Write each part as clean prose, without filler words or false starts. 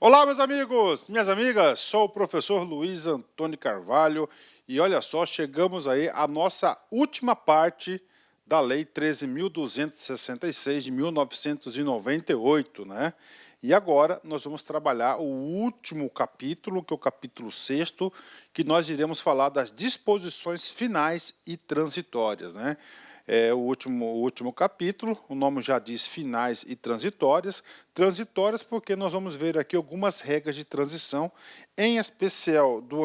Olá, meus amigos, minhas amigas, sou o professor Luiz Antônio Carvalho e olha só, chegamos aí à nossa última parte da Lei 13.266 de 1998, né? E agora nós vamos trabalhar o último capítulo, que é o capítulo 6º, que nós iremos falar das disposições finais e transitórias, né? É o último capítulo, o nome já diz finais e transitórias. Transitórias porque nós vamos ver aqui algumas regras de transição, em especial da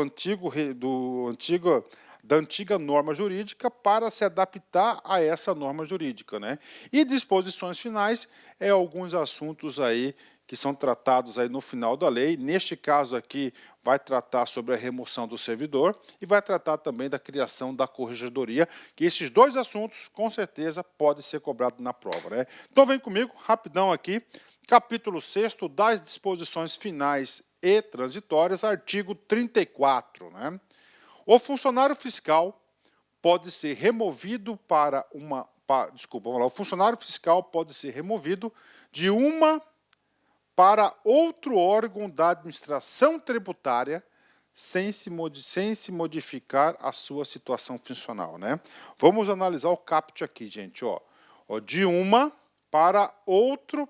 antiga norma jurídica para se adaptar a essa norma jurídica, né? E disposições finais é alguns assuntos aí que são tratados aí no final da lei. Neste caso aqui vai tratar sobre a remoção do servidor e vai tratar também da criação da corregedoria, que esses dois assuntos com certeza podem ser cobrados na prova, né? Então vem comigo, rapidão aqui, capítulo 6º das disposições finais e transitórias, artigo 34, né? O funcionário fiscal pode ser removido o funcionário fiscal pode ser removido de uma para outro órgão da administração tributária sem se modificar a sua situação funcional, né? Vamos analisar o caput aqui, gente, ó. De uma para outro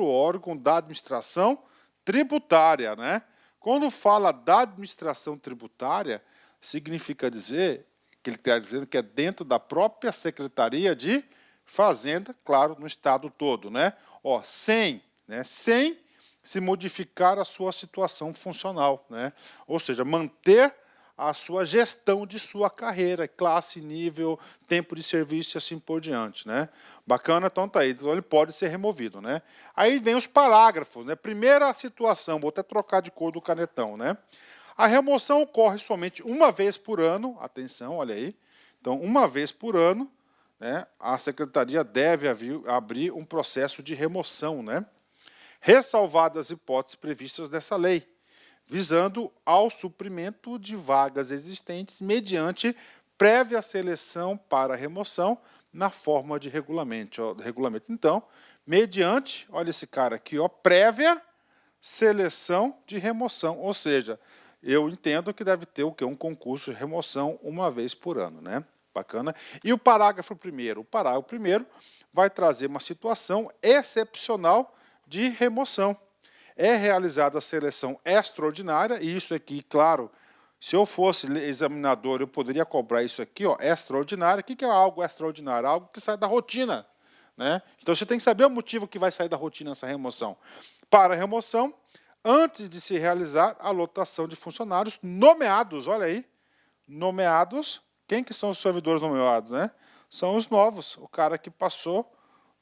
órgão da administração tributária, né? Quando fala da administração tributária, significa dizer que ele está dizendo que é dentro da própria Secretaria de Fazenda, claro, no estado todo, né? Sem se modificar a sua situação funcional, né? Ou seja, manter a sua gestão de sua carreira, classe, nível, tempo de serviço e assim por diante, né? Bacana, então tá aí, então ele pode ser removido, né? Aí vem os parágrafos, né? Primeira situação, vou até trocar de cor do canetão, né? A remoção ocorre somente uma vez por ano, atenção, olha aí, então uma vez por ano, né? A Secretaria deve abrir um processo de remoção, né? Ressalvadas as hipóteses previstas nessa lei, visando ao suprimento de vagas existentes mediante prévia seleção para remoção na forma de regulamento. Então, mediante, olha esse cara aqui, prévia seleção de remoção, ou seja, eu entendo que deve ter o quê? Um concurso de remoção uma vez por ano, né? Bacana. E o parágrafo primeiro? O parágrafo primeiro vai trazer uma situação excepcional de remoção. É realizada a seleção extraordinária, e isso aqui, claro, se eu fosse examinador, eu poderia cobrar isso aqui, extraordinário. O que é algo extraordinário? Algo que sai da rotina, né? Então você tem que saber o motivo que vai sair da rotina essa remoção. Para a remoção, antes de se realizar a lotação de funcionários nomeados, olha aí, nomeados, quem que são os servidores nomeados, né? São os novos, o cara que passou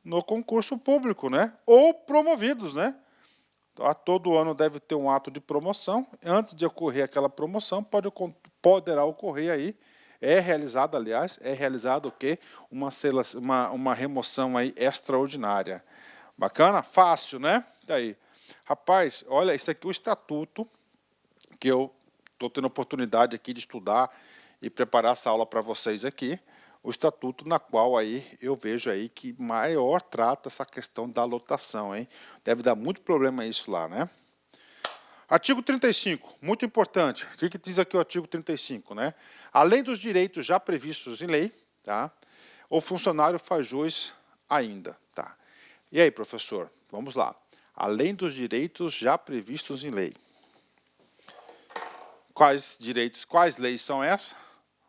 no concurso público, né? Ou promovidos, né? Então, todo ano deve ter um ato de promoção. Antes de ocorrer aquela promoção, poderá ocorrer aí, é realizado o quê? Uma remoção aí extraordinária. Bacana? Fácil, né? Daí. Rapaz, olha, isso aqui é o estatuto que eu estou tendo a oportunidade aqui de estudar e preparar essa aula para vocês aqui. O estatuto na qual aí eu vejo aí que maior trata essa questão da lotação, hein? Deve dar muito problema isso lá, né? Artigo 35, muito importante. O que diz aqui o artigo 35, né? Além dos direitos já previstos em lei, tá? O funcionário faz jus ainda, tá? E aí, professor? Vamos lá. Além dos direitos já previstos em lei. Quais direitos, quais leis são essas?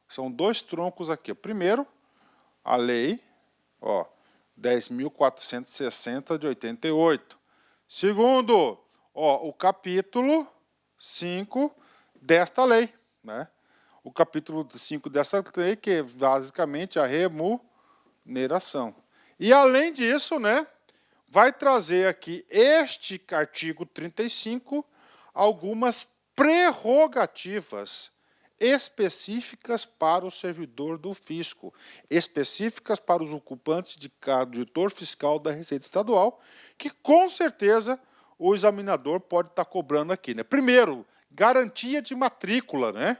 São dois troncos aqui. Primeiro, a lei 10.460 de 88. Segundo, o capítulo 5 desta lei, né? O capítulo 5 dessa lei, que é basicamente a remuneração. E além disso, né, vai trazer aqui este artigo 35 algumas prerrogativas específicas para o servidor do fisco, específicas para os ocupantes de cargo de auditor fiscal da Receita Estadual, que com certeza o examinador pode estar cobrando aqui, né? Primeiro, garantia de matrícula, né?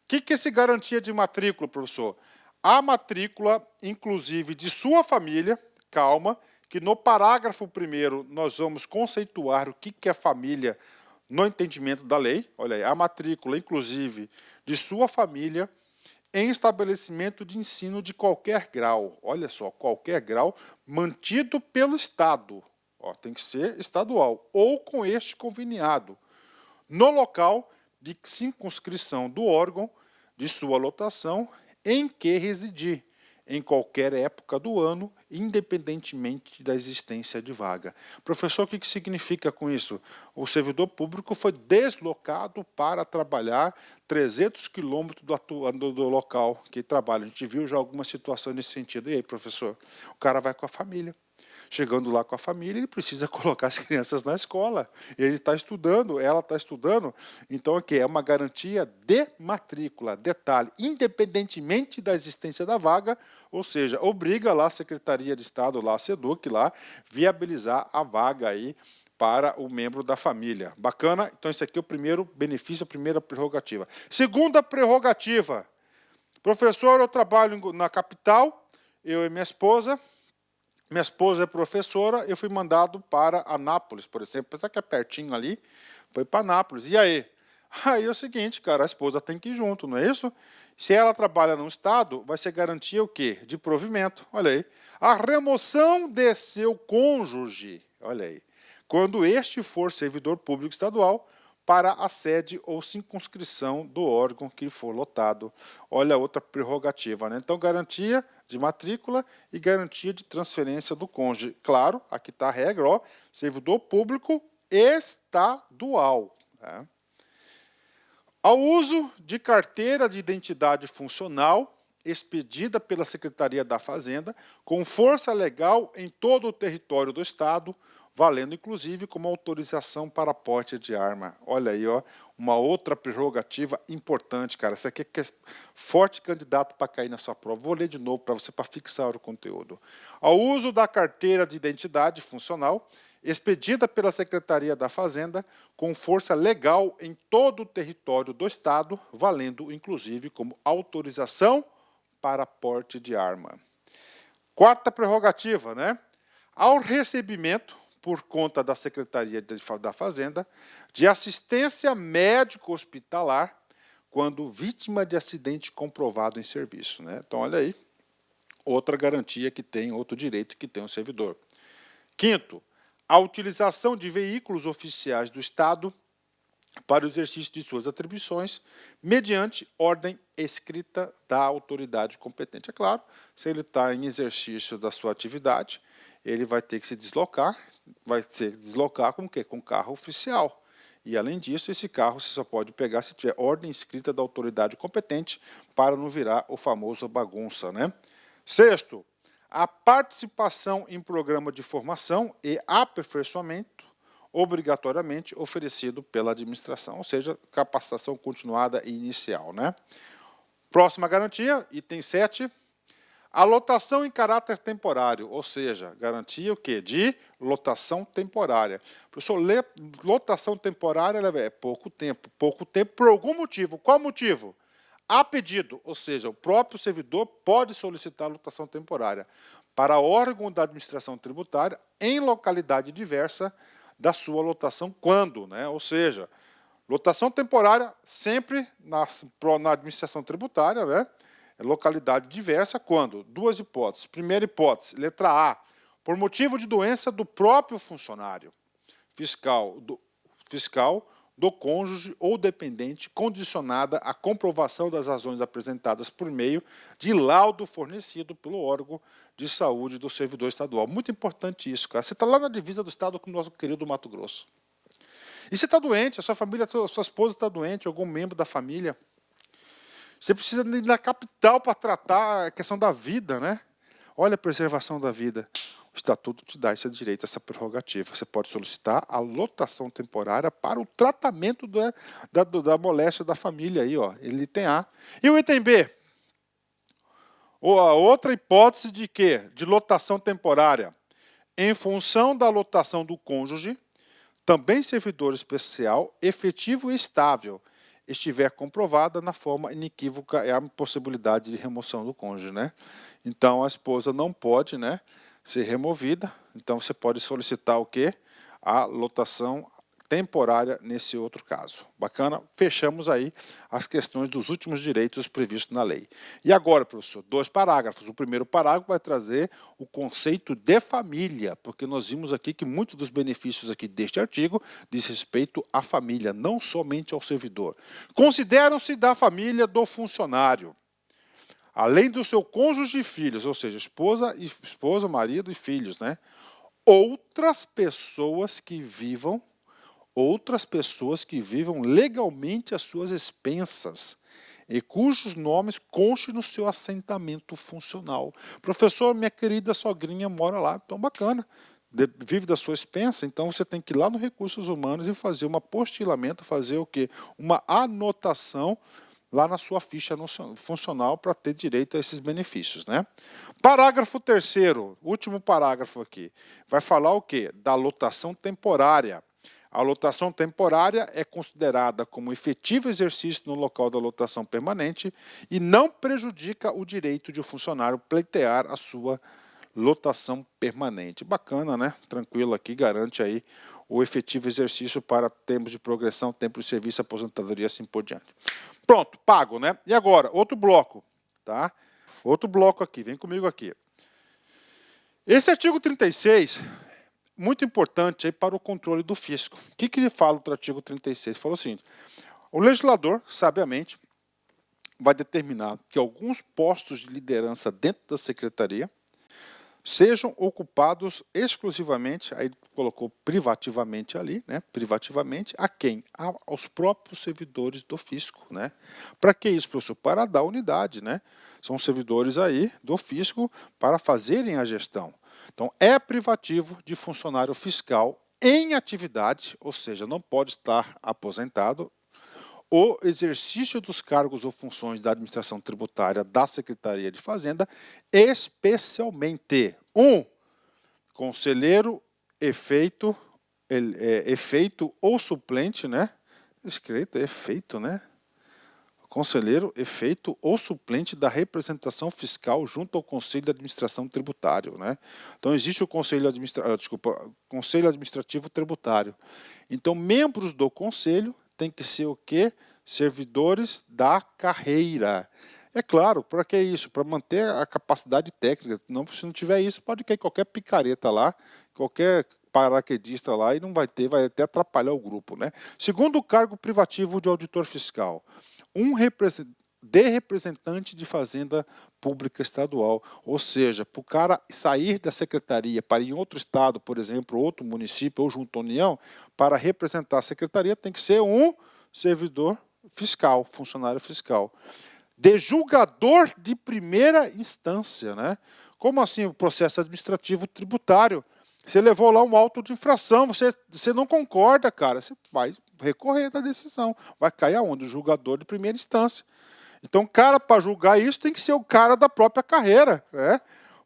O que é esse garantia de matrícula, professor? A matrícula, inclusive, de sua família, calma, que no parágrafo 1º nós vamos conceituar o que é família no entendimento da lei. Olha aí, a matrícula, inclusive, de sua família em estabelecimento de ensino de qualquer grau. Olha só, qualquer grau mantido pelo Estado. Ó, tem que ser estadual ou com este conveniado, no local de circunscrição do órgão de sua lotação em que residir, em qualquer época do ano, independentemente da existência de vaga. Professor, o que significa com isso? O servidor público foi deslocado para trabalhar 300 quilômetros do local que trabalha. A gente viu já alguma situação nesse sentido. E aí, professor? O cara vai com a família. Chegando lá com a família, ele precisa colocar as crianças na escola. Ele está estudando, ela está estudando. Então, aqui é uma garantia de matrícula. Detalhe, independentemente da existência da vaga, ou seja, obriga lá a Secretaria de Estado, lá a SEDUC, lá, viabilizar a vaga aí para o membro da família. Bacana? Então, esse aqui é o primeiro benefício, a primeira prerrogativa. Segunda prerrogativa. Professor, eu trabalho na capital, eu e minha esposa. Minha esposa é professora, eu fui mandado para Anápolis, por exemplo. Apesar que é pertinho ali, foi para Anápolis. E aí? Aí é o seguinte, cara, a esposa tem que ir junto, não é isso? Se ela trabalha no estado, vai ser garantia o quê? De provimento. Olha aí. A remoção de seu cônjuge, olha aí, quando este for servidor público estadual, para a sede ou circunscrição do órgão que for lotado. Olha a outra prerrogativa, né? Então, garantia de matrícula e garantia de transferência do cônjuge. Claro, aqui está a regra, ó, servidor público estadual. Né? Ao uso de carteira de identidade funcional, expedida pela Secretaria da Fazenda, com força legal em todo o território do Estado, valendo inclusive como autorização para porte de arma. Olha aí, ó, uma outra prerrogativa importante, cara. Essa aqui é forte candidato para cair na sua prova. Vou ler de novo para você, para fixar o conteúdo. Ao uso da carteira de identidade funcional, expedida pela Secretaria da Fazenda, com força legal em todo o território do Estado, valendo inclusive como autorização para porte de arma. Quarta prerrogativa, né? Ao recebimento, por conta da Secretaria da Fazenda, de assistência médico-hospitalar quando vítima de acidente comprovado em serviço. Né? Então, olha aí, outra garantia que tem, outro direito que tem o servidor. Quinto, a utilização de veículos oficiais do Estado para o exercício de suas atribuições, mediante ordem escrita da autoridade competente. É claro, se ele está em exercício da sua atividade, ele vai ter que se deslocar, vai ter que deslocar com o quê? Com carro oficial. E, além disso, esse carro você só pode pegar se tiver ordem escrita da autoridade competente, para não virar o famoso bagunça. Né? Sexto, a participação em programa de formação e aperfeiçoamento obrigatoriamente oferecido pela administração, ou seja, capacitação continuada e inicial. Né? Próxima garantia, item 7, a lotação em caráter temporário, ou seja, garantia o quê? De lotação temporária. Professor, lotação temporária é pouco tempo por algum motivo. Qual motivo? A pedido, ou seja, o próprio servidor pode solicitar lotação temporária para órgão da administração tributária em localidade diversa da sua lotação quando, né? Ou seja, lotação temporária sempre na administração tributária, né? Localidade diversa quando? Duas hipóteses. Primeira hipótese, letra A, por motivo de doença do próprio funcionário fiscal, do cônjuge ou dependente, condicionada à comprovação das razões apresentadas por meio de laudo fornecido pelo órgão de saúde do servidor estadual. Muito importante isso, cara. Você está lá na divisa do estado com o nosso querido Mato Grosso. E você está doente, a sua família, a sua esposa está doente, algum membro da família. Você precisa ir na capital para tratar a questão da vida, né? Olha a preservação da vida. O Estatuto te dá esse direito, essa prerrogativa. Você pode solicitar a lotação temporária para o tratamento da moléstia da família. Aí, ó, ele tem A. E o item B? A outra hipótese de quê? De lotação temporária. Em função da lotação do cônjuge, também servidor especial, efetivo e estável, estiver comprovada na forma inequívoca é a possibilidade de remoção do cônjuge. Né? Então, a esposa não pode, né, ser removida. Então, você pode solicitar o quê? A lotação temporária nesse outro caso. Bacana? Fechamos aí as questões dos últimos direitos previstos na lei. E agora, professor, 2 parágrafos. O primeiro parágrafo vai trazer o conceito de família, porque nós vimos aqui que muitos dos benefícios aqui deste artigo diz respeito à família, não somente ao servidor. Consideram-se da família do funcionário, além do seu cônjuge e filhos, ou seja, esposa, marido e filhos, né? Outras pessoas que vivam legalmente às suas expensas e cujos nomes constem no seu assentamento funcional. Professor, minha querida sogrinha mora lá, então bacana, vive da sua expensa, então você tem que ir lá no Recursos Humanos e fazer um apostilamento, fazer o quê? Uma anotação lá na sua ficha funcional para ter direito a esses benefícios, né? Parágrafo 3º, último parágrafo aqui, vai falar o quê? Da lotação temporária. A lotação temporária é considerada como efetivo exercício no local da lotação permanente e não prejudica o direito de o funcionário pleitear a sua lotação permanente. Bacana, né? Tranquilo aqui, garante aí o efetivo exercício para tempos de progressão, tempo de serviço, aposentadoria, assim por diante. Pronto, pago, né? E agora, outro bloco, tá? Outro bloco aqui, vem comigo aqui. Esse artigo 36, muito importante aí para o controle do fisco. O que ele fala do artigo 36? Falou o seguinte: o legislador, sabiamente, vai determinar que alguns postos de liderança dentro da secretaria sejam ocupados exclusivamente, aí colocou privativamente ali, né? Privativamente, a quem? Aos próprios servidores do fisco, né? Para que isso, professor? Para dar unidade, né? São servidores aí do fisco para fazerem a gestão. Então, é privativo de funcionário fiscal em atividade, ou seja, não pode estar aposentado, o exercício dos cargos ou funções da administração tributária da Secretaria de Fazenda, especialmente conselheiro, efeito ou suplente, né? Escrito, efeito, né? Conselheiro, efeito ou suplente da representação fiscal junto ao Conselho de Administração Tributário, né? Então, existe o Conselho Administrativo Tributário. Então, membros do Conselho têm que ser o quê? Servidores da carreira. É claro, para que isso? Para manter a capacidade técnica. Não, se não tiver isso, pode cair qualquer picareta lá, qualquer paraquedista lá e não vai até atrapalhar o grupo, né? Segundo o cargo privativo de auditor fiscal, representante de fazenda pública estadual, ou seja, para o cara sair da secretaria para ir em outro estado, por exemplo, outro município ou junto à União, para representar a secretaria tem que ser um servidor fiscal, funcionário fiscal. De julgador de primeira instância, né? Como assim o processo administrativo tributário? Você levou lá um auto de infração, você não concorda, cara, você vai recorrer da decisão. Vai cair aonde? O julgador de primeira instância. Então, cara, para julgar isso, tem que ser o cara da própria carreira, né?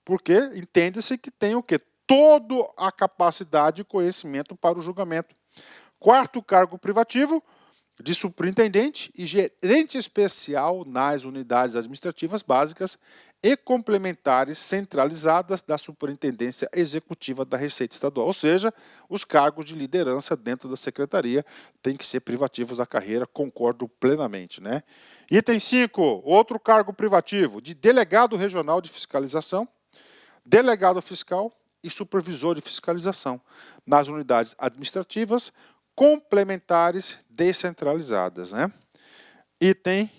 Porque entende-se que tem o quê? Toda a capacidade e conhecimento para o julgamento. Quarto cargo privativo, de superintendente e gerente especial nas unidades administrativas básicas e complementares centralizadas da Superintendência Executiva da Receita Estadual. Ou seja, os cargos de liderança dentro da secretaria têm que ser privativos da carreira, concordo plenamente, né? Item 5, outro cargo privativo, de delegado regional de fiscalização, delegado fiscal e supervisor de fiscalização nas unidades administrativas complementares descentralizadas, né? Item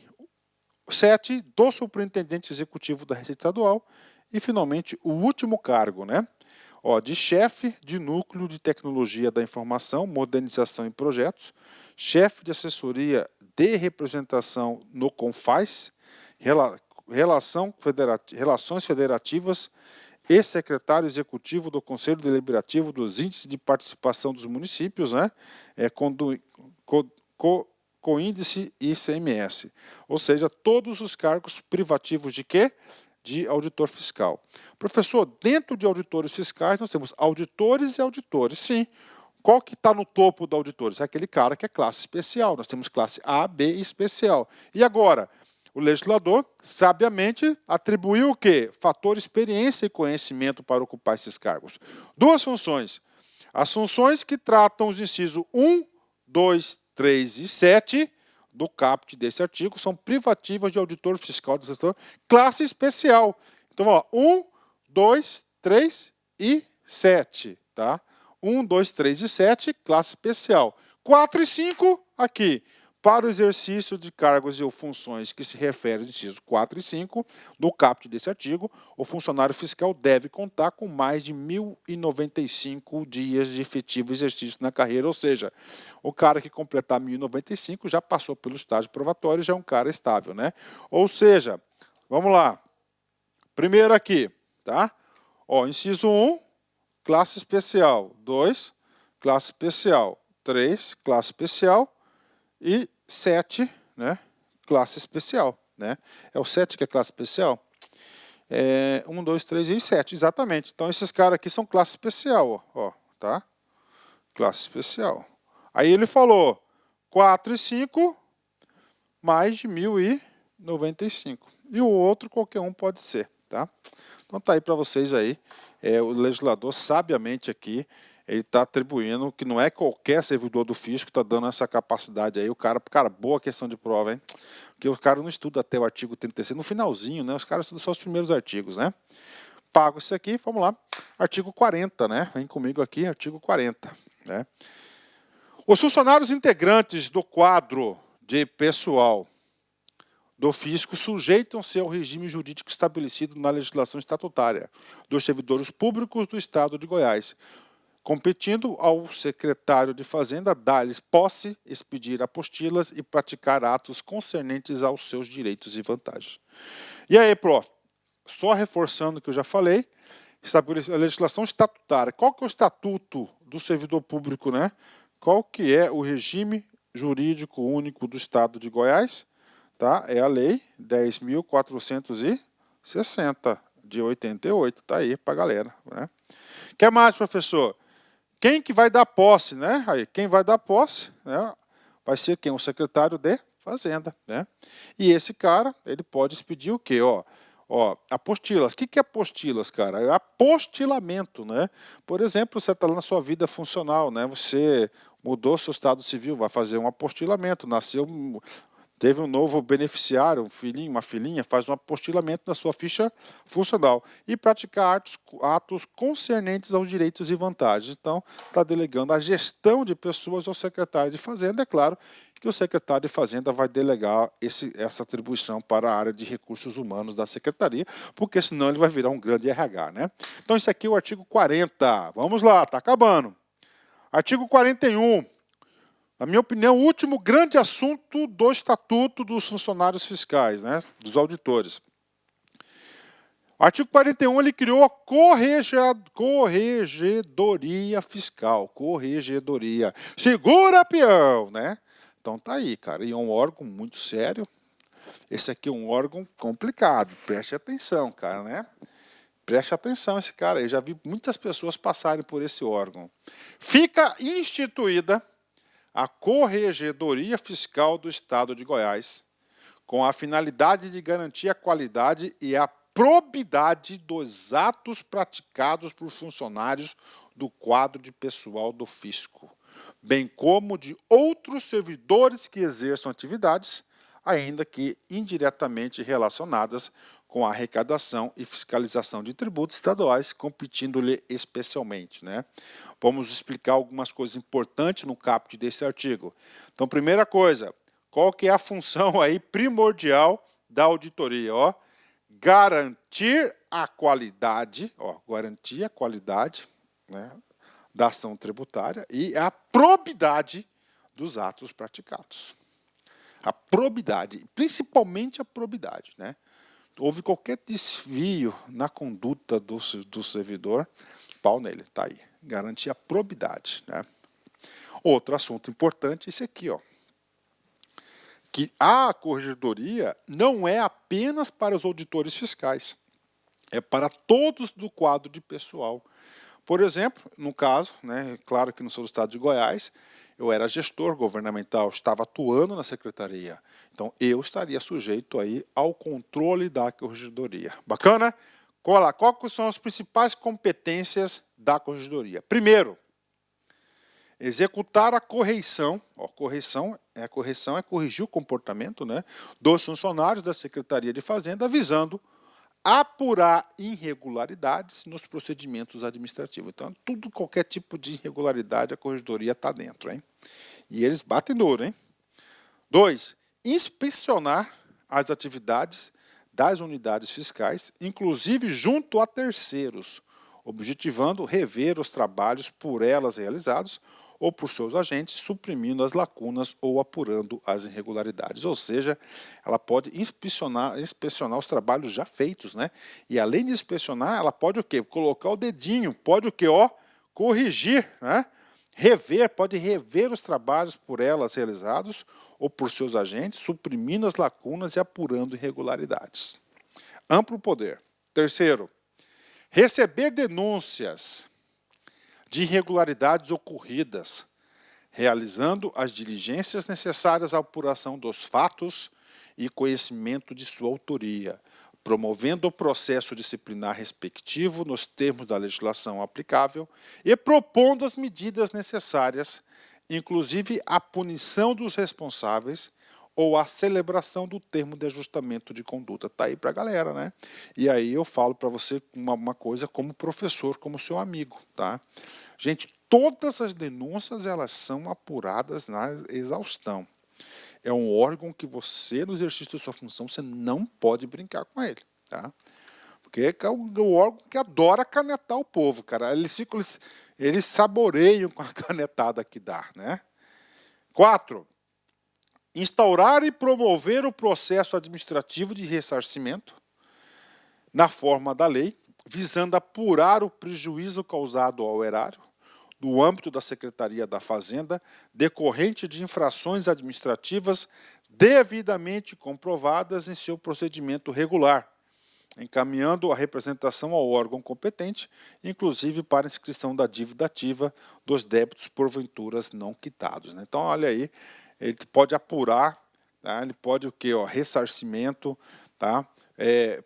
7, do superintendente executivo da Receita Estadual. E, finalmente, o último cargo, né? De chefe de núcleo de tecnologia da informação, modernização e projetos, chefe de assessoria de representação no CONFAS, relações federativas e secretário executivo do Conselho Deliberativo dos Índices de Participação dos Municípios, né? Com índice ICMS. Ou seja, todos os cargos privativos de quê? De auditor fiscal. Professor, dentro de auditores fiscais, nós temos auditores e auditores. Sim. Qual que está no topo do auditores? É aquele cara que é classe especial. Nós temos classe A, B e especial. E agora, o legislador, sabiamente, atribuiu o quê? Fator experiência e conhecimento para ocupar esses cargos. Duas funções. As funções que tratam os incisos 1, 2, 3 e 7 do caput desse artigo são privativas de auditor fiscal do setor, classe especial. Então, ó, 1, 2, 3 e 7, tá? 1, 2, 3 e 7, classe especial. 4 e 5, aqui. Para o exercício de cargos ou funções que se referem aos incisos 4 e 5 do caput desse artigo, o funcionário fiscal deve contar com mais de 1.095 dias de efetivo exercício na carreira, ou seja, o cara que completar 1.095 já passou pelo estágio probatório, já é um cara estável, né? Ou seja, vamos lá. Primeiro aqui, tá? Ó, inciso 1, classe especial. 2, classe especial. 3, classe especial. E 7, né? Classe especial, né? É o 7 que é classe especial? 1, 2, 3 e 7, exatamente. Então, esses caras aqui são classe especial, ó, tá? Classe especial. Aí ele falou 4 e 5, mais de 1.095. E o outro, qualquer um pode ser, tá? Então, tá aí para vocês aí. O legislador, sabiamente aqui, ele está atribuindo que não é qualquer servidor do fisco que está dando essa capacidade aí. Cara, boa questão de prova, hein? Porque o cara não estuda até o artigo 36, no finalzinho, né? Os caras estudam só os primeiros artigos, né? Pago isso aqui, vamos lá. Artigo 40, né? Vem comigo aqui, artigo 40, né? Os funcionários integrantes do quadro de pessoal do fisco sujeitam-se ao regime jurídico estabelecido na legislação estatutária dos servidores públicos do Estado de Goiás, competindo ao secretário de Fazenda dar-lhes posse, expedir apostilas e praticar atos concernentes aos seus direitos e vantagens. E aí, prof, só reforçando o que eu já falei, estabelece a legislação estatutária. Qual que é o estatuto do servidor público, né? Qual que é o regime jurídico único do Estado de Goiás? Tá? É a lei 10.460 de 88, tá aí para a galera, né? Que mais, professor? Quem que vai dar posse, né? Aí, quem vai dar posse, né? Vai ser quem? O secretário de Fazenda, né? E esse cara, ele pode expedir o quê? Apostilas. O que é apostilas, cara? É apostilamento, né? Por exemplo, você está lá na sua vida funcional, né? Você mudou seu estado civil, vai fazer um apostilamento, teve um novo beneficiário, um filhinho, uma filhinha, faz um apostilamento na sua ficha funcional e praticar atos concernentes aos direitos e vantagens. Então, está delegando a gestão de pessoas ao secretário de Fazenda. É claro que o secretário de Fazenda vai delegar essa atribuição para a área de recursos humanos da secretaria, porque senão ele vai virar um grande RH, né? Então, isso aqui é o artigo 40. Vamos lá, está acabando. Artigo 41. Na minha opinião, o último grande assunto do Estatuto dos Funcionários Fiscais, né, dos auditores. O artigo 41, ele criou a Corregedoria Fiscal. Corregedoria. Segura, peão, né? Então tá aí, cara. E é um órgão muito sério. Esse aqui é um órgão complicado. Preste atenção, cara, né? Preste atenção esse cara. Eu já vi muitas pessoas passarem por esse órgão. Fica instituída a Corregedoria Fiscal do Estado de Goiás, com a finalidade de garantir a qualidade e a probidade dos atos praticados por funcionários do quadro de pessoal do fisco, bem como de outros servidores que exerçam atividades, ainda que indiretamente relacionadas com a arrecadação e fiscalização de tributos estaduais, competindo-lhe especialmente, né? Vamos explicar algumas coisas importantes no caput desse artigo. Então, primeira coisa, qual que é a função aí primordial da auditoria? Garantir a qualidade, garantir a qualidade, né, da ação tributária e a probidade dos atos praticados. A probidade, principalmente a probidade, né? Houve qualquer desvio na conduta do servidor, pau nele, tá aí. Garantir a probidade, né? Outro assunto importante, esse aqui, que a corregedoria não é apenas para os auditores fiscais, é para todos do quadro de pessoal. Por exemplo, no caso, né, claro que não sou do estado de Goiás, eu era gestor governamental, estava atuando na secretaria. Então, eu estaria sujeito aí ao controle da corregedoria. Bacana? Quais são as principais competências da corregedoria? Primeiro, executar a correção. Correção é corrigir o comportamento, né, dos funcionários da Secretaria de Fazenda, visando apurar irregularidades nos procedimentos administrativos. Então, qualquer tipo de irregularidade, a corregedoria está dentro, hein? E eles batem duro, hein? 2. Inspecionar as atividades das unidades fiscais, inclusive junto a terceiros, objetivando rever os trabalhos por elas realizados ou por seus agentes, suprimindo as lacunas ou apurando as irregularidades. Ou seja, ela pode inspecionar os trabalhos já feitos, né? E além de inspecionar, ela pode o quê? Colocar o dedinho, pode o quê? Corrigir, né? Pode rever os trabalhos por elas realizados ou por seus agentes, suprimindo as lacunas e apurando irregularidades. Amplo poder. Terceiro, receber denúncias de irregularidades ocorridas, realizando as diligências necessárias à apuração dos fatos e conhecimento de sua autoria, promovendo o processo disciplinar respectivo nos termos da legislação aplicável e propondo as medidas necessárias, inclusive a punição dos responsáveis ou a celebração do termo de ajustamento de conduta. Está aí para a galera, né? E aí eu falo para você uma coisa como professor, como seu amigo, tá? Gente, todas as denúncias, elas são apuradas na exaustão. É um órgão que você, no exercício da sua função, você não pode brincar com ele, tá? Porque é o órgão que adora canetar o povo, cara. Eles saboreiam com a canetada que dá, né? 4. Instaurar e promover o processo administrativo de ressarcimento na forma da lei, visando apurar o prejuízo causado ao erário, no âmbito da Secretaria da Fazenda, decorrente de infrações administrativas devidamente comprovadas em seu procedimento regular, encaminhando a representação ao órgão competente, inclusive para inscrição da dívida ativa dos débitos porventuras não quitados, né? Então, olha aí, ele pode apurar, tá? Ele pode o quê? Ressarcimento, tá?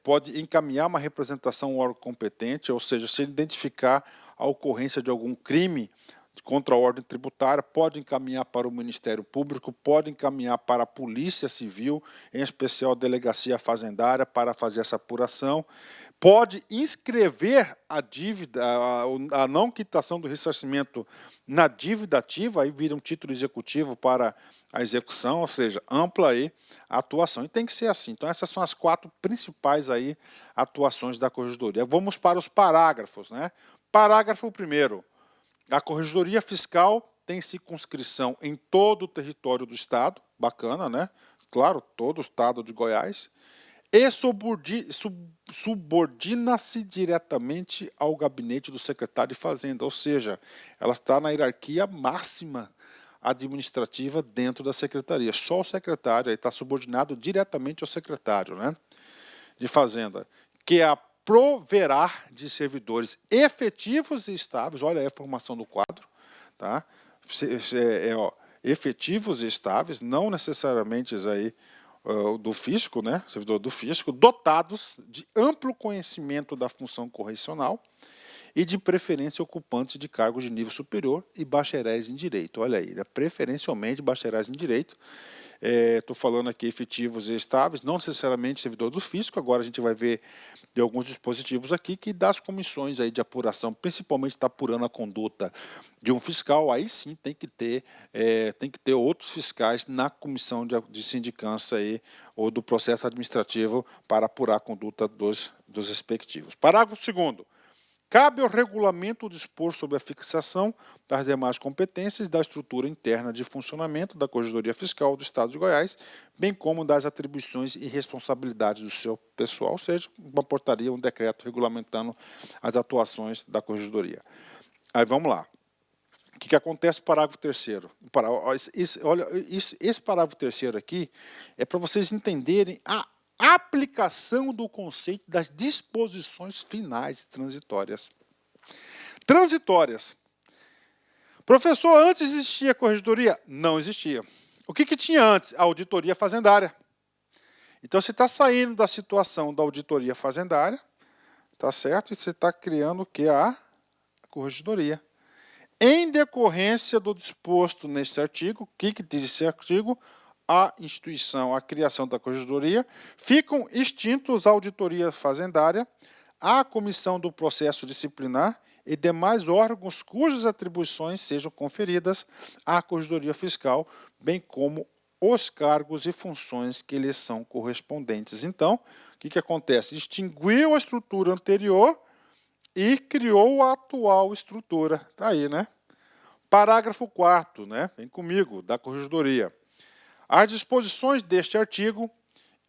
Pode encaminhar uma representação ao órgão competente, ou seja, se ele identificar a ocorrência de algum crime contra a ordem tributária, pode encaminhar para o Ministério Público, pode encaminhar para a Polícia Civil, em especial a Delegacia Fazendária, para fazer essa apuração, pode inscrever a dívida, a não quitação do ressarcimento na dívida ativa, aí vira um título executivo para a execução, ou seja, ampla aí a atuação. E tem que ser assim. Então essas são as 4 principais aí atuações da Corregedoria. Vamos para os parágrafos, né? Parágrafo 1º. A Corregedoria Fiscal tem circunscrição em todo o território do Estado, bacana, né? Claro, todo o Estado de Goiás, e subordina-se diretamente ao gabinete do secretário de Fazenda, ou seja, ela está na hierarquia máxima administrativa dentro da secretaria. Só o secretário está subordinado diretamente ao secretário, né, de Fazenda, que proverá de servidores efetivos e estáveis. Olha aí a formação do quadro, tá? Efetivos e estáveis, não necessariamente aí do fisco, né, servidor do fisco, dotados de amplo conhecimento da função correcional e de preferência ocupantes de cargos de nível superior e bacharéis em direito. Olha aí, preferencialmente bacharéis em direito. Estou falando aqui efetivos e estáveis, não necessariamente servidor do fisco. Agora a gente vai ver de alguns dispositivos aqui que das comissões aí de apuração, principalmente está apurando a conduta de um fiscal, aí sim tem que ter outros fiscais na comissão de sindicância aí, ou do processo administrativo para apurar a conduta dos respectivos. Parágrafo 2º. Cabe ao regulamento dispor sobre a fixação das demais competências da estrutura interna de funcionamento da Corregedoria Fiscal do Estado de Goiás, bem como das atribuições e responsabilidades do seu pessoal, ou seja, uma portaria, um decreto regulamentando as atuações da Corregedoria. Aí vamos lá. O que acontece no parágrafo 3º? Olha, esse parágrafo 3º aqui é para vocês entenderem a aplicação do conceito das disposições finais transitórias. Transitórias. Professor, antes existia corregedoria? Não existia. O que tinha antes? A auditoria fazendária. Então, você está saindo da situação da auditoria fazendária, tá certo? E você está criando o que? A corregedoria. Em decorrência do disposto neste artigo, o que diz esse artigo? A instituição, a criação da corregedoria, ficam extintos a auditoria fazendária, a comissão do processo disciplinar e demais órgãos cujas atribuições sejam conferidas à corregedoria fiscal, bem como os cargos e funções que lhes são correspondentes. Então, o que acontece? Extinguiu a estrutura anterior e criou a atual estrutura. Está aí, né? Parágrafo 4º, né? Vem comigo, da corregedoria. As disposições deste artigo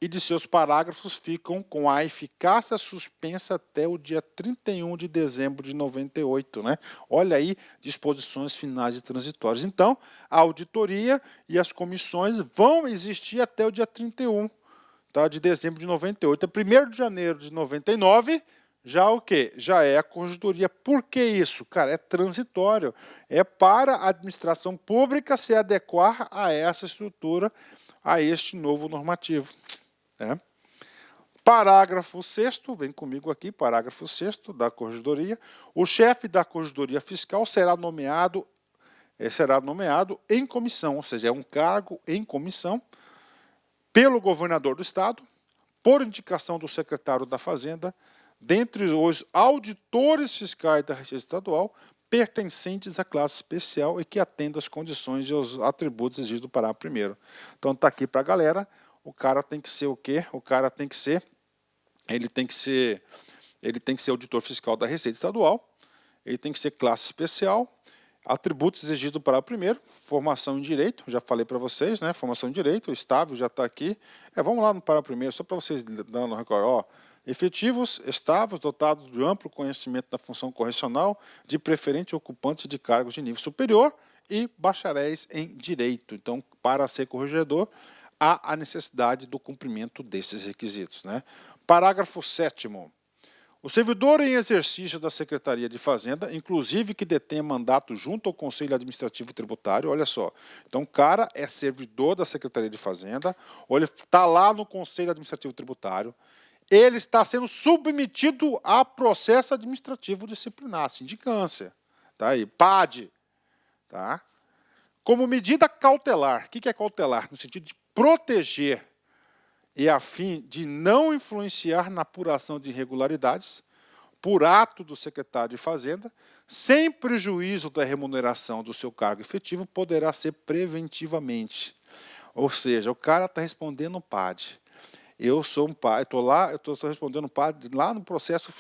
e de seus parágrafos ficam com a eficácia suspensa até o dia 31 de dezembro de 98, né? Olha aí, disposições finais e transitórias. Então, a auditoria e as comissões vão existir até o dia 31, tá, de dezembro de 98. 1º de janeiro de 99, já o quê? Já é a corregedoria. Por que isso? Cara, é transitório. É para a administração pública se adequar a essa estrutura, a este novo normativo. Parágrafo 6º, vem comigo aqui, parágrafo 6º da corregedoria. O chefe da corregedoria fiscal será nomeado em comissão, ou seja, é um cargo em comissão, pelo governador do estado, por indicação do secretário da Fazenda, dentre os auditores fiscais da Receita Estadual, pertencentes à classe especial e que atendam às condições e aos atributos exigidos do parágrafo 1º. Então, está aqui para a galera. O cara tem que ser o quê? O cara tem que ser, ele tem que ser auditor fiscal da Receita Estadual, ele tem que ser classe especial, atributos exigidos do parágrafo 1º, formação em direito, já falei para vocês, né? Formação em direito, estável, já está aqui. Vamos lá no parágrafo 1º, só para vocês dando um recorde. Ó, efetivos, estáveis, dotados de amplo conhecimento da função correcional, de preferente ocupantes de cargos de nível superior e bacharéis em direito. Então, para ser corregedor, há a necessidade do cumprimento desses requisitos, né? Parágrafo 7º. O servidor em exercício da Secretaria de Fazenda, inclusive que detenha mandato junto ao Conselho Administrativo Tributário, olha só, então o cara é servidor da Secretaria de Fazenda, ou ele está lá no Conselho Administrativo Tributário, ele está sendo submetido a processo administrativo disciplinar, sindicância, tá aí, PAD, tá? Como medida cautelar, o que é cautelar? No sentido de proteger e a fim de não influenciar na apuração de irregularidades por ato do secretário de Fazenda, sem prejuízo da remuneração do seu cargo efetivo, poderá ser preventivamente. Ou seja, o cara está respondendo o PAD. Eu sou um PAD, estou respondendo o PAD lá no processo,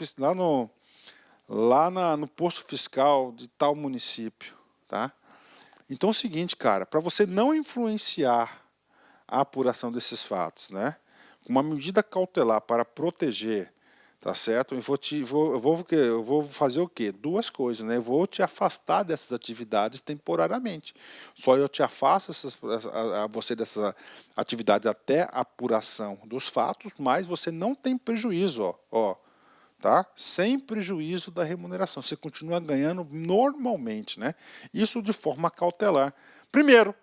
no posto fiscal de tal município, tá? Então é o seguinte, cara, para você não influenciar a apuração desses fatos, né? Uma medida cautelar para proteger, tá certo? Eu vou fazer o quê? Duas coisas, né? Eu vou te afastar dessas atividades temporariamente. Só eu te afasto você dessas atividades até a apuração dos fatos, mas você não tem prejuízo, ó, tá? Sem prejuízo da remuneração. Você continua ganhando normalmente, né? Isso de forma cautelar. Primeiro,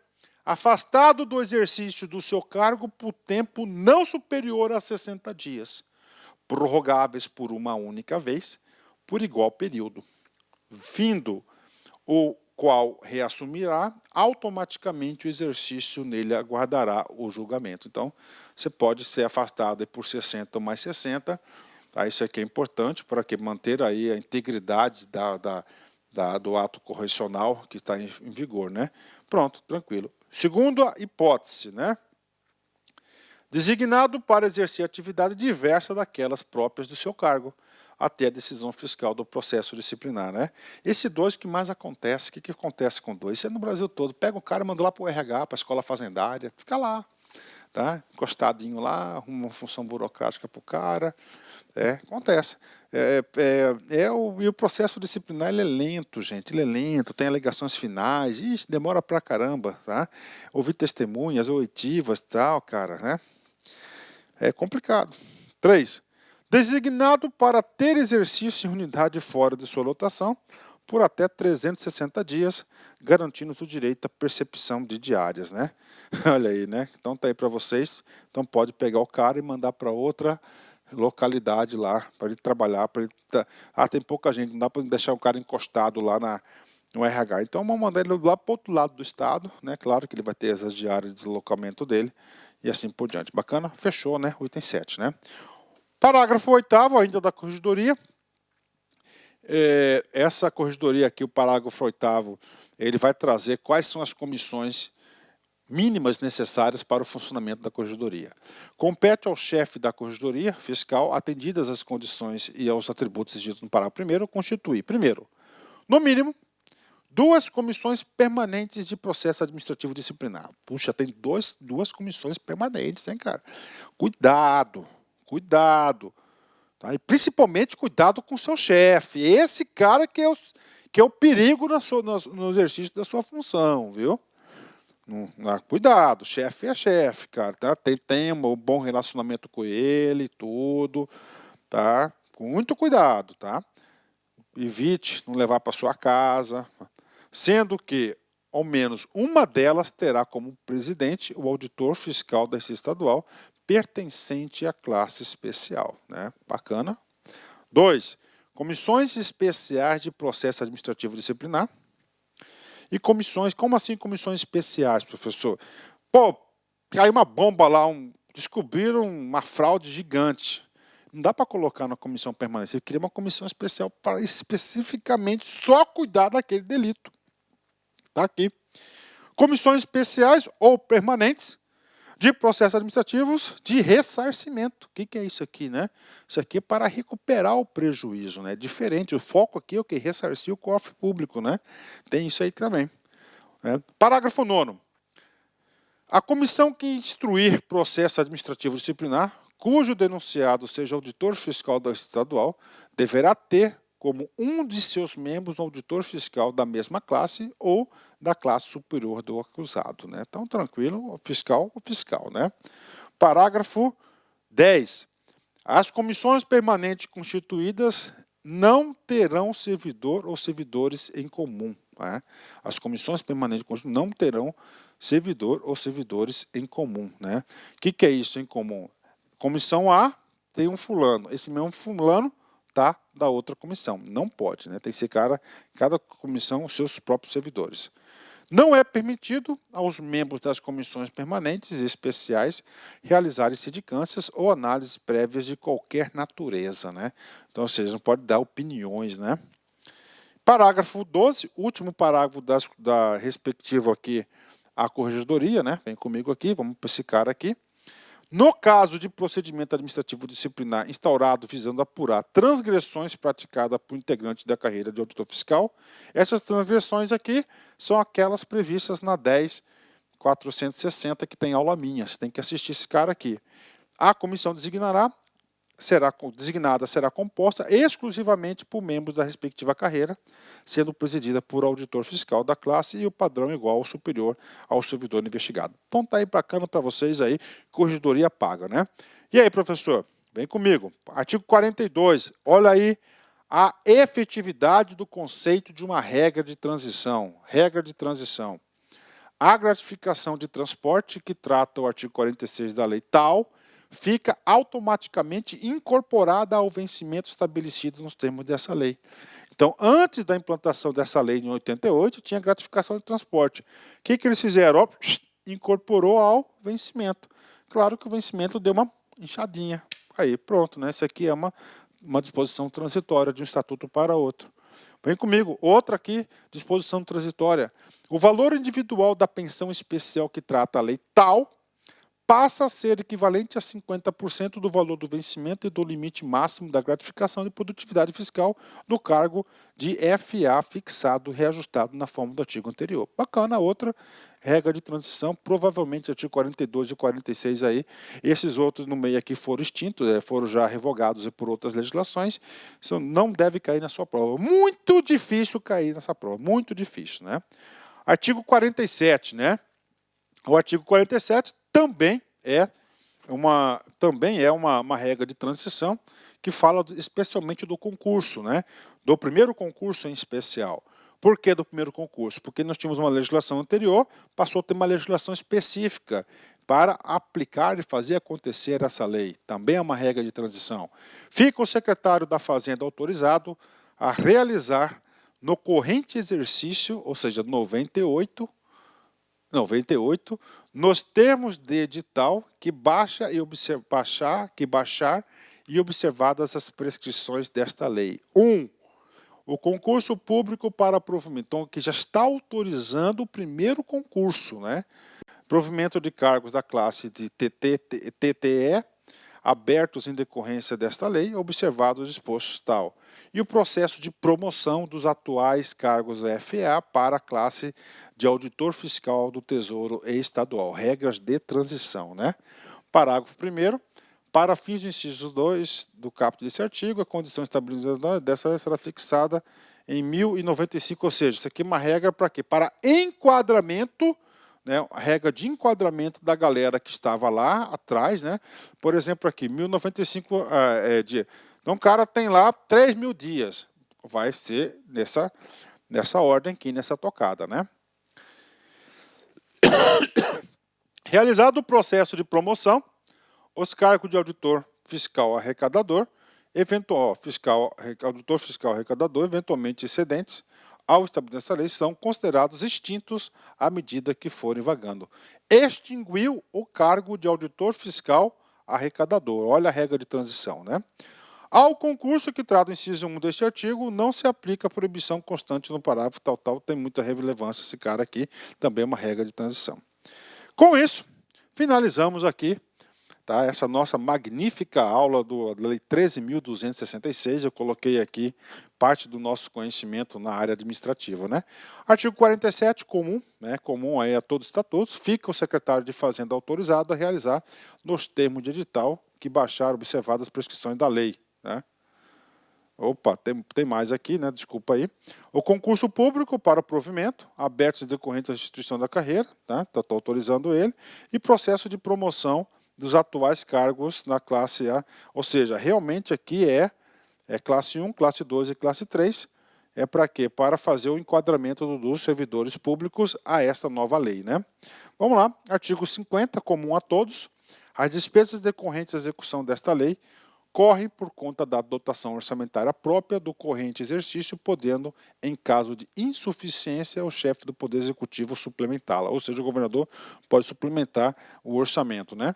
afastado do exercício do seu cargo por tempo não superior a 60 dias, prorrogáveis por uma única vez, por igual período, findo o qual reassumirá, automaticamente o exercício nele aguardará o julgamento. Então, você pode ser afastado por 60 ou mais 60, tá? Isso aqui é importante para manter aí a integridade do ato correcional que está em vigor, né? Pronto, tranquilo. Segunda hipótese, né? Designado para exercer atividade diversa daquelas próprias do seu cargo, até a decisão fiscal do processo disciplinar, né? Esse dois que mais acontece, o que acontece com dois? Isso é no Brasil todo. Pega o cara, manda lá para o RH, para a escola fazendária, fica lá, tá? Encostadinho lá, arruma uma função burocrática para o cara, acontece. E o processo disciplinar ele é lento, gente, ele é lento, tem alegações finais, demora pra caramba, tá? Ouvir testemunhas, oitivas e tal, cara, né? É complicado. 3. Designado para ter exercício em unidade fora de sua lotação, por até 360 dias, garantindo o direito à percepção de diárias, né? Olha aí, né? Então tá aí para vocês. Então pode pegar o cara e mandar para outra localidade lá, para ele trabalhar, para ele tem pouca gente, não dá para deixar o cara encostado lá no RH. Então vamos mandar ele lá para o outro lado do estado, né? Claro que ele vai ter essas diárias de deslocamento dele e assim por diante. Bacana? Fechou, né? O item 7, né? Parágrafo 8º, ainda da corregedoria. Essa corregedoria aqui, o parágrafo 8º, ele vai trazer quais são as comissões mínimas necessárias para o funcionamento da corregedoria. Compete ao chefe da corregedoria fiscal, atendidas as condições e aos atributos exigidos no parágrafo 1º, constituir, primeiro, no mínimo, 2 comissões permanentes de processo administrativo disciplinar. Puxa, tem duas comissões permanentes, hein, cara? Cuidado, cuidado. Tá? E principalmente cuidado com o seu chefe. Esse cara que é o perigo no exercício da sua função, viu? Cuidado, chefe é chefe, cara. Tá? Tem um bom relacionamento com ele e tudo. Tá? Com muito cuidado, tá? Evite não levar para sua casa. Sendo que, ao menos, uma delas terá como presidente o auditor fiscal da Receita Estadual pertencente à classe especial. Né? Bacana. 2. Comissões especiais de processo administrativo disciplinar. E comissões, como assim comissões especiais, professor? Pô, caiu uma bomba lá, descobriram uma fraude gigante. Não dá para colocar na comissão permanente. Você queria uma comissão especial para especificamente só cuidar daquele delito. Está aqui. Comissões especiais ou permanentes de processos administrativos de ressarcimento. O que é isso aqui, né? Isso aqui é para recuperar o prejuízo, né? Diferente. O foco aqui é o que? Ressarcir o cofre público, né? Tem isso aí também. Né? Parágrafo 9º. A comissão que instruir processo administrativo disciplinar, cujo denunciado seja auditor fiscal da estadual, deverá ter como um de seus membros um auditor fiscal da mesma classe ou da classe superior do acusado. Né? Então, tranquilo, o fiscal, né? Parágrafo 10. As comissões permanentes constituídas não terão servidor ou servidores em comum. Né? As comissões permanentes constituídas não terão servidor ou servidores em comum. Né? O que é isso em comum? Comissão A tem um fulano, esse mesmo fulano tá da outra comissão. Não pode, né? Tem que ser cada comissão os seus próprios servidores. Não é permitido aos membros das comissões permanentes e especiais realizarem sindicâncias ou análises prévias de qualquer natureza, né? Então, ou seja, não pode dar opiniões, né? Parágrafo 12, último parágrafo da respectiva aqui à corregedoria, né? Vem comigo aqui, vamos para esse cara aqui. No caso de procedimento administrativo disciplinar instaurado visando apurar transgressões praticadas por integrante da carreira de auditor fiscal, essas transgressões aqui são aquelas previstas na 10.460, que tem aula minha. Você tem que assistir esse cara aqui. A comissão será composta exclusivamente por membros da respectiva carreira, sendo presidida por auditor fiscal da classe e o padrão igual ou superior ao servidor investigado. Então tá aí bacana para vocês aí, corregedoria paga, né? E aí, professor, vem comigo. Artigo 42, olha aí a efetividade do conceito de uma regra de transição. Regra de transição. A gratificação de transporte que trata o artigo 46 da lei tal fica automaticamente incorporada ao vencimento estabelecido nos termos dessa lei. Então, antes da implantação dessa lei em 88, tinha gratificação de transporte. O que eles fizeram? Incorporou ao vencimento. Claro que o vencimento deu uma inchadinha. Aí, pronto, né? Isso aqui é uma disposição transitória de um estatuto para outro. Vem comigo, outra aqui, disposição transitória. O valor individual da pensão especial que trata a lei tal passa a ser equivalente a 50% do valor do vencimento e do limite máximo da gratificação de produtividade fiscal do cargo de FA fixado, reajustado na forma do artigo anterior. Bacana, outra regra de transição, provavelmente artigo 42 e 46 aí, esses outros no meio aqui foram extintos, foram já revogados por outras legislações, isso não deve cair na sua prova. Muito difícil cair nessa prova, muito difícil, né? Artigo 47, né? O artigo 47 também é uma regra de transição que fala especialmente do concurso, né? do primeiro concurso em especial. Por que do primeiro concurso? Porque nós tínhamos uma legislação anterior, passou a ter uma legislação específica para aplicar e fazer acontecer essa lei. Também é uma regra de transição. Fica o secretário da Fazenda autorizado a realizar no corrente exercício, ou seja, 98, nos termos de edital que baixar e observadas as prescrições desta lei. 1. O concurso público para provimento, então, que já está autorizando o primeiro concurso, né? Provimento de cargos da classe de TTE, abertos em decorrência desta lei, observado o disposto tal. E o processo de promoção dos atuais cargos FA para a classe de auditor fiscal do Tesouro Estadual. Regras de transição, né? Parágrafo 1º. Para fins do inciso 2 do caput desse artigo, a condição estabilizadora dessa será fixada em 1095, ou seja, isso aqui é uma regra para quê? Para enquadramento, né, a regra de enquadramento da galera que estava lá atrás, né? Por exemplo, aqui, 1095 dia. Então, o cara tem lá 3.000 dias. Vai ser nessa ordem aqui, nessa tocada, né? Realizado o processo de promoção, os cargos de auditor fiscal arrecadador, auditor fiscal arrecadador, eventualmente excedentes, ao estabelecer essa lei, são considerados extintos à medida que forem vagando. Extinguiu o cargo de auditor fiscal arrecadador. Olha a regra de transição, né? Ao concurso que trata o inciso 1 deste artigo, não se aplica a proibição constante no parágrafo tal, tem muita relevância esse cara aqui, também é uma regra de transição. Com isso, finalizamos aqui, tá, essa nossa magnífica aula da Lei 13.266, eu coloquei aqui parte do nosso conhecimento na área administrativa, né? Artigo 47, comum, né, comum aí a todos os estatutos, fica o secretário de Fazenda autorizado a realizar, nos termos de edital, que baixar observadas as prescrições da lei, né? Opa, tem mais aqui, né? Desculpa aí. O concurso público para o provimento, aberto decorrente da instituição da carreira, tá? Estou autorizando ele, e processo de promoção dos atuais cargos na classe A, ou seja, realmente aqui é classe 1, classe 2 e classe 3, é para quê? Para fazer o enquadramento dos servidores públicos a esta nova lei, né? Vamos lá, artigo 50, comum a todos, as despesas decorrentes da execução desta lei correm por conta da dotação orçamentária própria do corrente exercício, podendo, em caso de insuficiência, o chefe do Poder Executivo suplementá-la, ou seja, o governador pode suplementar o orçamento, né?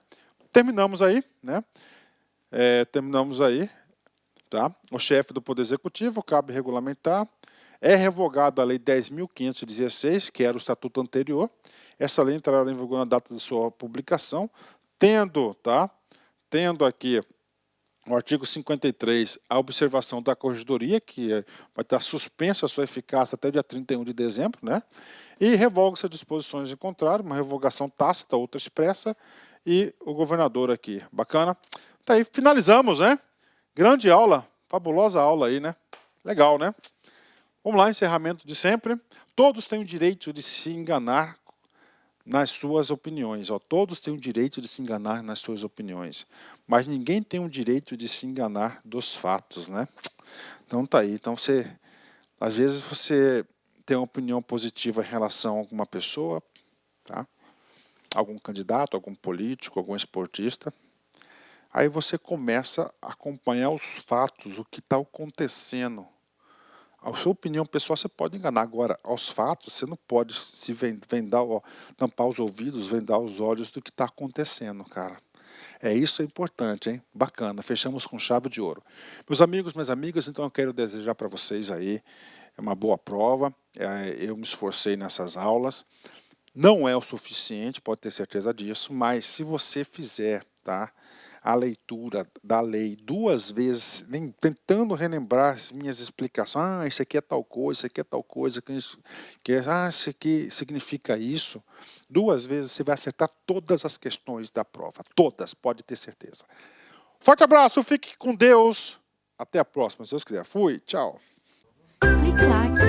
Terminamos aí, né? Tá? O chefe do Poder Executivo cabe regulamentar. É revogada a Lei 10.516, que era o estatuto anterior. Essa lei entrará em vigor na data de sua publicação, tendo aqui o artigo 53, a observação da corregedoria, que vai estar suspensa a sua eficácia até dia 31 de dezembro, né? E revoga-se as disposições em contrário, uma revogação tácita, outra expressa, e o governador aqui. Bacana? Tá aí, finalizamos, né? Grande aula, fabulosa aula aí, né? Legal, né? Vamos lá, encerramento de sempre. Todos têm o direito de se enganar nas suas opiniões. Ó, todos têm o direito de se enganar nas suas opiniões. Mas ninguém tem o direito de se enganar dos fatos, né? Então tá aí. Então às vezes você tem uma opinião positiva em relação a alguma pessoa, tá? Algum candidato, algum político, algum esportista. Aí você começa a acompanhar os fatos, o que está acontecendo. A sua opinião pessoal você pode enganar. Agora, aos fatos, você não pode se tampar os ouvidos, vendar os olhos do que está acontecendo, cara. Isso é importante, hein? Bacana, fechamos com chave de ouro. Meus amigos, minhas amigas, então eu quero desejar para vocês aí uma boa prova. Eu me esforcei nessas aulas. Não é o suficiente, pode ter certeza disso, mas se você fizer, tá, a leitura da lei 2 vezes, tentando relembrar as minhas explicações, isso aqui é tal coisa, isso aqui é tal coisa, isso aqui significa isso, 2 vezes você vai acertar todas as questões da prova, todas, pode ter certeza. Forte abraço, fique com Deus, até a próxima, se Deus quiser. Fui, tchau. Clique like.